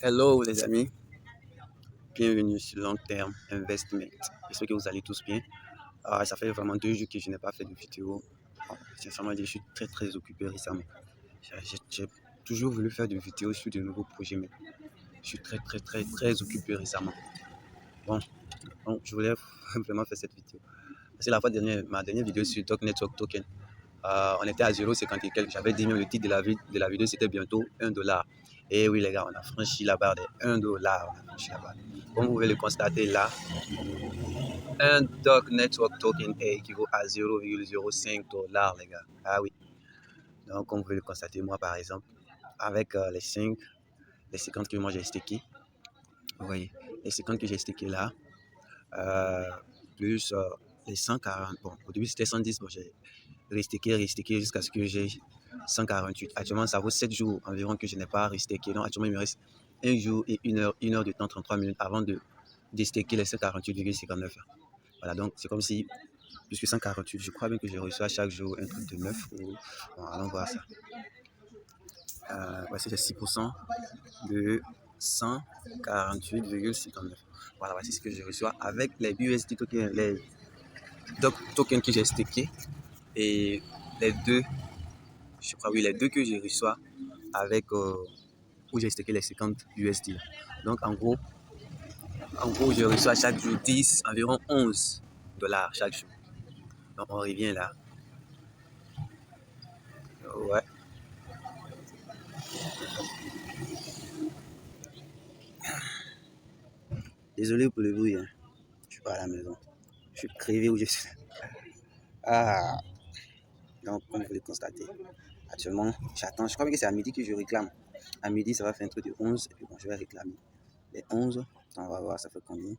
Hello les amis, bienvenue sur Long Term Investment. J'espère que vous allez tous bien. Ça fait vraiment 2 jours que je n'ai pas fait de vidéo. Sincèrement, je suis très occupé récemment. J'ai toujours voulu faire des vidéos sur de nouveaux projets, mais je suis très occupé récemment. Bon, donc je voulais vraiment faire cette vidéo. C'est la fois dernière, ma dernière vidéo sur Doc Network Token. On était à 0,50 et quelques. J'avais dit même le titre de la vidéo, c'était bientôt $1. Et oui les gars, on a franchi la barre des $1. On a franchi la barre. Comme vous pouvez le constater là, un Doc Network Token équivaut à $0,05 les gars. Ah oui. Donc comme vous pouvez le constater, moi par exemple, avec les 50 que moi j'ai stacké, vous voyez, les 50 que j'ai stacké là, plus les 140, bon au début c'était 110, bon j'ai restacké jusqu'à ce que j'ai 148. Actuellement, ça vaut 7 jours environ que je n'ai pas restacké. Donc, actuellement, il me reste 1 jour et 1 heure de temps, 33 minutes avant de déstacker les 148,59. Voilà, donc c'est comme si, plus que 148, je crois bien que je reçois chaque jour un truc de 9 euros. Bon, allons voir ça. Voici les 6% de 148,59. Voilà, voici ce que je reçois avec les BUSD tokens, les DOC tokens que j'ai stacké et les deux. Je crois, oui, les deux que je reçois avec où j'ai stocké les 50 USD. Donc, en gros, je reçois chaque jour environ $11 chaque jour. Donc, on revient là. Ouais. Désolé pour le bruit, hein. Je suis pas à la maison. Je suis crevé où je suis. Ah. Donc, comme vous pouvez le constater, actuellement, j'attends. Je crois que c'est à midi que je réclame. À midi, ça va faire un truc de 11. Et puis bon, je vais réclamer. Les 11, on va voir, ça fait combien?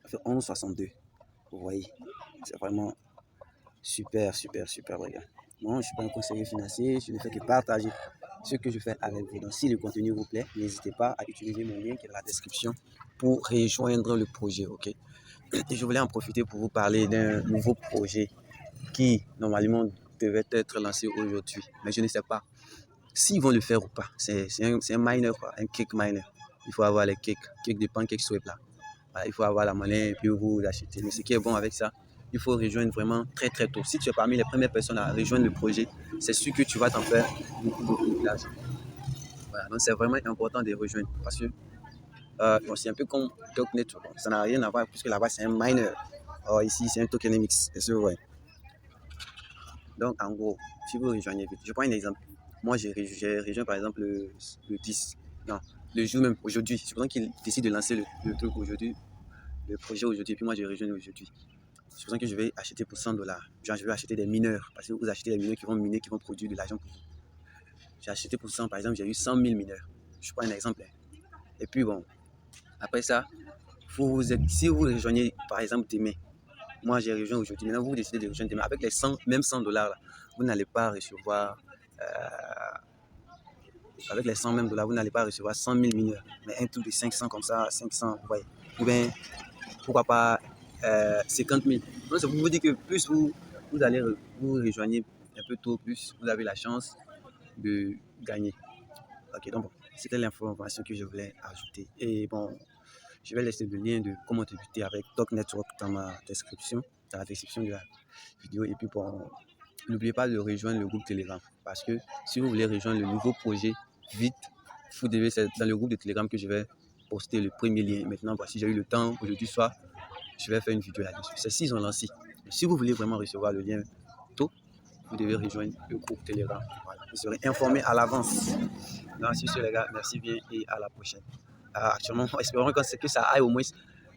Ça fait 11,62. Vous voyez, c'est vraiment super, les gars. Moi, je ne suis pas un conseiller financier, je ne fais que partager ce que je fais avec vous. Donc, si le contenu vous plaît, n'hésitez pas à utiliser mon lien qui est dans la description pour rejoindre le projet, ok? Et je voulais en profiter pour vous parler d'un nouveau projet qui, normalement, devait être lancé aujourd'hui. Mais je ne sais pas s'ils vont le faire ou pas. C'est un miner, quoi, un cake miner. Il faut avoir les cakes de pancake swap là. Voilà, il faut avoir la monnaie et puis vous l'achetez. Mais ce qui est bon avec ça, il faut rejoindre vraiment très tôt. Si tu es parmi les premières personnes à rejoindre le projet, c'est sûr que tu vas t'en faire beaucoup d'argent. Voilà, donc c'est vraiment important de rejoindre parce que bon, c'est un peu comme Toknet. Bon, ça n'a rien à voir puisque là-bas c'est un miner. Or, ici c'est un tokenomics. C'est sûr, ouais. Donc en gros, si vous rejoignez vite, je prends un exemple. Moi j'ai rejoint par exemple le 10, non, le jour même, aujourd'hui. Supposons qu'il décide de lancer le truc aujourd'hui, le projet aujourd'hui, puis moi j'ai rejoint aujourd'hui. Supposons que je vais acheter pour $100. Genre, je vais acheter des mineurs, parce que vous achetez des mineurs qui vont miner, qui vont produire de l'argent pour vous. J'ai acheté pour 100, par exemple, j'ai eu 100 000 mineurs. Je prends un exemple. Et puis bon, après ça, si vous rejoignez, par exemple, demain, moi j'ai rejoint aujourd'hui, maintenant vous décidez de rejoindre demain, avec les 100, même $100 là, vous n'allez pas recevoir, avec les 100 même dollars, vous n'allez pas recevoir 100 000 mineurs, mais un truc de 500 comme ça, 500, vous voyez. Ou bien, pourquoi pas 50 000. Donc, ça vous dit que plus vous allez vous rejoignez un peu tôt, plus vous avez la chance de gagner. Ok, donc bon, c'était l'information que je voulais ajouter. Et bon, je vais laisser le lien de comment débuter avec Doc Network dans ma description, dans la description de la vidéo. Et puis bon, n'oubliez pas de rejoindre le groupe Telegram parce que si vous voulez rejoindre le nouveau projet vite, vous devez, c'est dans le groupe de Telegram que je vais poster le premier lien. Maintenant, voici, j'ai eu le temps aujourd'hui soir. Je vais faire une vidéo là-dessus. C'est s'ils ont lancé. Si vous voulez vraiment recevoir le lien tôt, vous devez rejoindre le groupe Telegram. Voilà. Vous serez informé à l'avance. Donc, sur ce, les gars, merci bien et à la prochaine. Actuellement, espérons que ça aille au moins.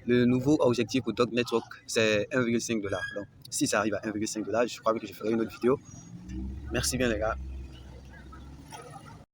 Le nouveau objectif pour Doc Network, c'est $1,5. Donc, si ça arrive à $1,5, je crois que je ferai une autre vidéo. Merci bien, les gars.